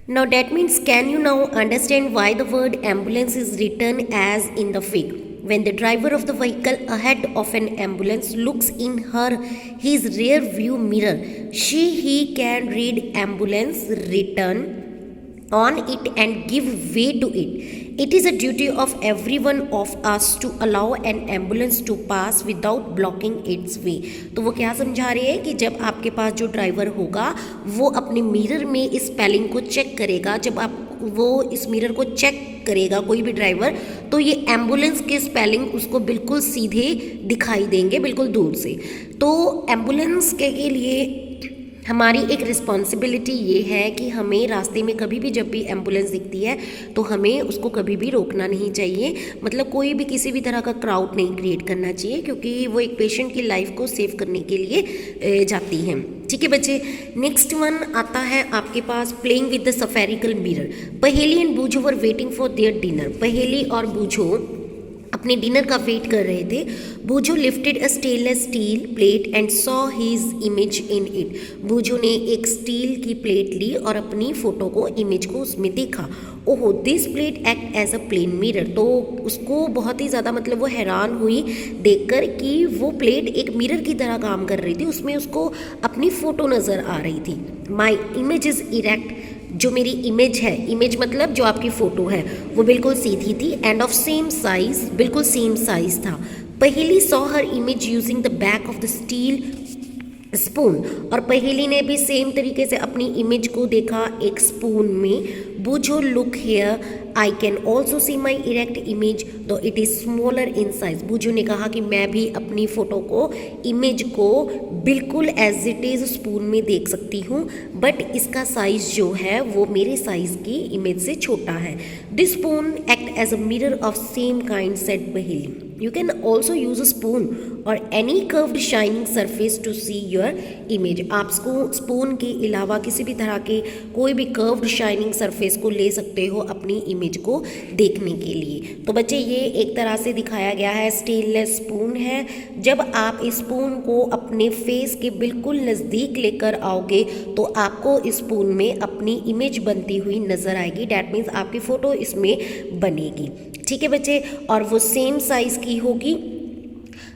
Now that means can you now understand why the word ambulance is written as in the fig? When the driver of the vehicle ahead of an ambulance looks in his rear view mirror, he can read ambulance written on it and give way to it. It is a duty of every one of us to allow an ambulance to pass without blocking its way. तो वो क्या समझा रहे हैं कि जब आपके पास जो ड्राइवर होगा वो अपने मिरर में इस स्पेलिंग को चेक करेगा, जब आप वो इस मिरर को चेक करेगा कोई भी ड्राइवर, तो ये एम्बुलेंस के स्पेलिंग उसको बिल्कुल सीधे दिखाई देंगे बिल्कुल दूर से। तो एम्बुलेंस के लिए हमारी एक रिस्पॉन्सिबिलिटी ये है कि हमें रास्ते में कभी भी जब भी एम्बुलेंस दिखती है तो हमें उसको कभी भी रोकना नहीं चाहिए, मतलब कोई भी किसी भी तरह का क्राउड नहीं क्रिएट करना चाहिए, क्योंकि वो एक पेशेंट की लाइफ को सेव करने के लिए जाती हैं। ठीक है बच्चे, नेक्स्ट वन आता है आपके पास playing with the spherical mirror. Paheli and Boojho were waiting for their dinner. Paheli और बूझो अपने डिनर का वेट कर रहे थे। Boojho lifted a stainless steel plate and saw his image in it. Boojho ने एक स्टील की प्लेट ली और अपनी फोटो को, इमेज को उसमें देखा। ओहो, this plate act as a plane mirror. तो उसको बहुत ही ज़्यादा मतलब वो हैरान हुई देखकर कि वो प्लेट एक मिरर की तरह काम कर रही थी, उसमें उसको अपनी फ़ोटो नज़र आ रही थी। My image is erect. जो मेरी इमेज है, इमेज मतलब जो आपकी फ़ोटो है, वो बिल्कुल सीधी थी एंड ऑफ सेम साइज, बिल्कुल सेम साइज था। पहेली saw her image using the back of the steel spoon. और पहेली ने भी सेम तरीके से अपनी इमेज को देखा एक स्पून में। Boojho look here, I can also see my erect image though it is smaller in size. Boojho ने कहा कि मैं भी अपनी फ़ोटो को, इमेज को बिल्कुल एज इट इज़ स्पून में देख सकती हूँ, बट इसका साइज़ जो है वो मेरे साइज़ की इमेज से छोटा है। This spoon act as a mirror of same kind said पहेली। You can also use a spoon or any curved shining surface to see your image। आप स्पून के अलावा किसी भी तरह के कोई भी कर्व्ड शाइनिंग सरफेस को ले सकते हो अपनी इमेज को देखने के लिए। तो बच्चे ये एक तरह से दिखाया गया है, स्टेनलेस स्पून है। जब आप इस स्पून को अपने फेस के बिल्कुल नज़दीक लेकर आओगे तो आपको इस स्पून में अपनी इमेज बनती हुई नज़र आएगी। डैट मीन्स आपकी फ़ोटो इसमें बनेगी। ठीक है बच्चे, और वो सेम साइज़ की होगी।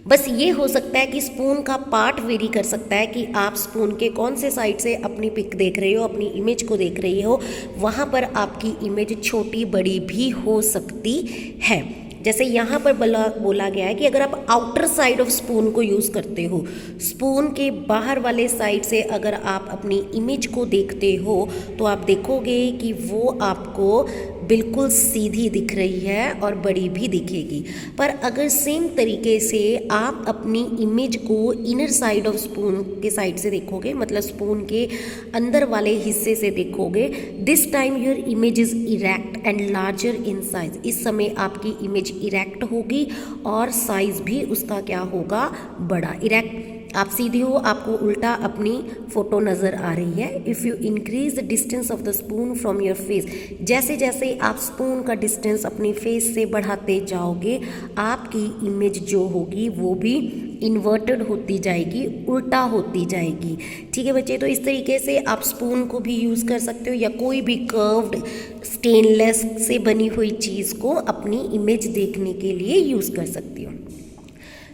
बस ये हो सकता है कि स्पून का पार्ट वेरी कर सकता है कि आप स्पून के कौन से साइड से अपनी पिक देख रहे हो, अपनी इमेज को देख रही हो, वहाँ पर आपकी इमेज छोटी बड़ी भी हो सकती है। जैसे यहाँ पर बोला गया है कि अगर आप आउटर साइड ऑफ स्पून को यूज़ करते हो, स्पून के बाहर वाले साइड से अगर आप अपनी इमेज को देखते हो तो आप देखोगे कि वो आपको बिल्कुल सीधी दिख रही है और बड़ी भी दिखेगी। पर अगर सेम तरीके से आप अपनी इमेज को इनर साइड ऑफ स्पून के साइड से देखोगे, मतलब स्पून के अंदर वाले हिस्से से देखोगे, this time your image is erect and larger in size. इस समय आपकी इमेज इरेक्ट होगी और साइज भी उसका क्या होगा, बड़ा। इरेक्ट आप सीधे हो, आपको उल्टा अपनी फ़ोटो नज़र आ रही है। If you increase the distance of the spoon from your face, जैसे जैसे आप स्पून का डिस्टेंस अपनी फेस से बढ़ाते जाओगे, आपकी इमेज जो होगी वो भी इन्वर्टेड होती जाएगी, उल्टा होती जाएगी। ठीक है बच्चे, तो इस तरीके से आप स्पून को भी यूज़ कर सकते हो या कोई भी कर्व्ड स्टेनलेस से बनी हुई चीज़ को अपनी इमेज देखने के लिए यूज़ कर सकती हो।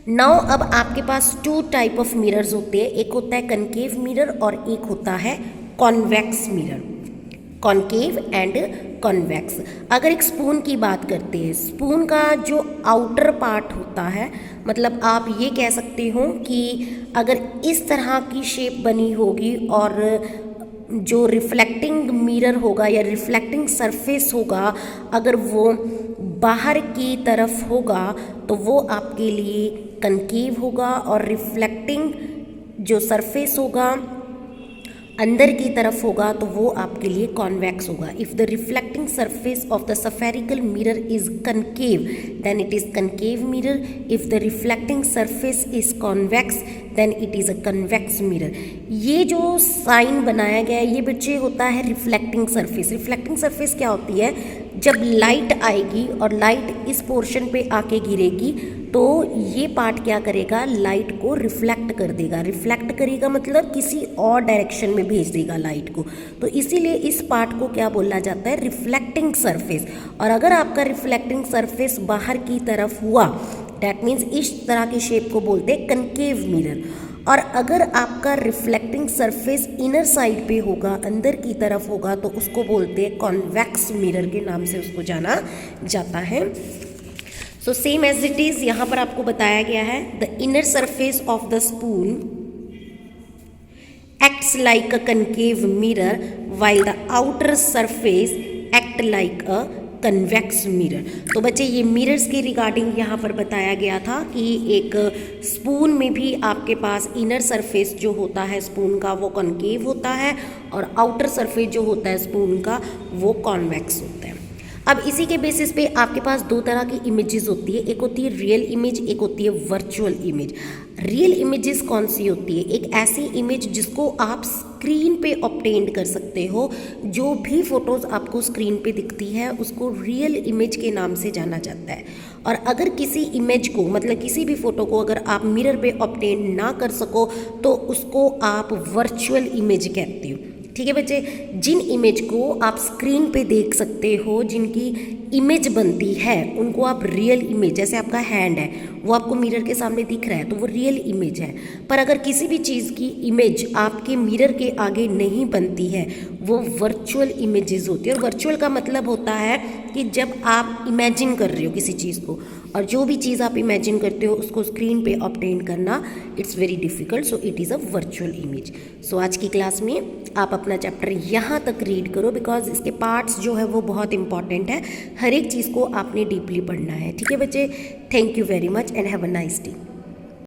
नाउ अब आपके पास 2 टाइप ऑफ मिरर्स होते हैं, एक होता है कनकेव मिरर और एक होता है convex mirror. Concave and convex. अगर एक स्पून की बात करते हैं, स्पून का जो आउटर पार्ट होता है, मतलब आप ये कह सकते हो कि अगर इस तरह की शेप बनी होगी और जो रिफ्लेक्टिंग मिरर होगा या रिफ्लेक्टिंग सरफेस होगा, अगर वो बाहर की तरफ होगा तो वो आपके लिए कनकेव होगा, और रिफ्लेक्टिंग जो सरफेस होगा अंदर की तरफ होगा तो वो आपके लिए कॉन्वेक्स होगा। If the reflecting surface of the spherical mirror is concave then it is concave mirror. If the reflecting surface is convex then it is a convex mirror. ये जो साइन बनाया गया है ये बच्चे होता है रिफ्लेक्टिंग सरफेस। रिफ्लेक्टिंग सरफेस क्या होती है, जब लाइट आएगी और लाइट इस पोर्शन पे आके गिरेगी तो ये पार्ट क्या करेगा, लाइट को रिफ्लेक्ट कर देगा। रिफ्लेक्ट करेगा मतलब किसी और डायरेक्शन में भेज देगा लाइट को, तो इसीलिए इस पार्ट को क्या बोला जाता है, रिफ्लेक्टिंग सरफेस। और अगर आपका रिफ्लेक्टिंग सरफेस बाहर की तरफ हुआ, दैट मीन्स इस तरह के शेप को बोलते हैं कनकेव मिरर। और अगर आपका रिफ्लेक्टिंग सरफेस इनर साइड पे होगा, अंदर की तरफ होगा, तो उसको बोलते हैं कॉन्वेक्स मिरर के नाम से उसको जाना जाता है। So same as it is यहाँ पर आपको बताया गया है, the inner surface of the spoon acts like a concave mirror while the outer surface act like a convex mirror. तो बच्चे ये मिरर्स के रिगार्डिंग यहाँ पर बताया गया था कि एक स्पून में भी आपके पास इनर सरफेस जो होता है स्पून का वो कॉन्केव होता है और आउटर सरफेस जो होता है स्पून का वो कॉन्वेक्स होता है। अब इसी के बेसिस पे आपके पास दो तरह की इमेजेस होती है, एक होती है रियल इमेज, एक होती है वर्चुअल इमेज। रियल इमेजेस कौन सी होती है, एक ऐसी इमेज जिसको आप स्क्रीन पे ऑब्टेन कर सकते हो। जो भी फोटोज़ आपको स्क्रीन पे दिखती है उसको रियल इमेज के नाम से जाना जाता है। और अगर किसी इमेज को मतलब किसी भी फोटो को अगर आप मिरर पे ऑब्टेन ना कर सको तो उसको आप वर्चुअल इमेज कहते हो। ठीक है बच्चे, जिन इमेज को आप स्क्रीन पे देख सकते हो, जिनकी इमेज बनती है उनको आप रियल इमेज, जैसे आपका हैंड है वो आपको मिरर के सामने दिख रहा है तो वो रियल इमेज है। पर अगर किसी भी चीज़ की इमेज आपके मिरर के आगे नहीं बनती है वो वर्चुअल इमेजेस होती है। और वर्चुअल का मतलब होता है कि जब आप इमेजिन कर रहे हो किसी चीज़ को और जो भी चीज़ आप इमेजिन करते हो उसको स्क्रीन पे ऑब्टेन करना it's very difficult, so it is a virtual image. So आज की क्लास में आप अपना चैप्टर यहाँ तक रीड करो बिकॉज इसके पार्ट्स जो है वो बहुत इंपॉर्टेंट है, हर एक चीज़ को आपने डीपली पढ़ना है। ठीक है बच्चे, thank you very much and have a nice day.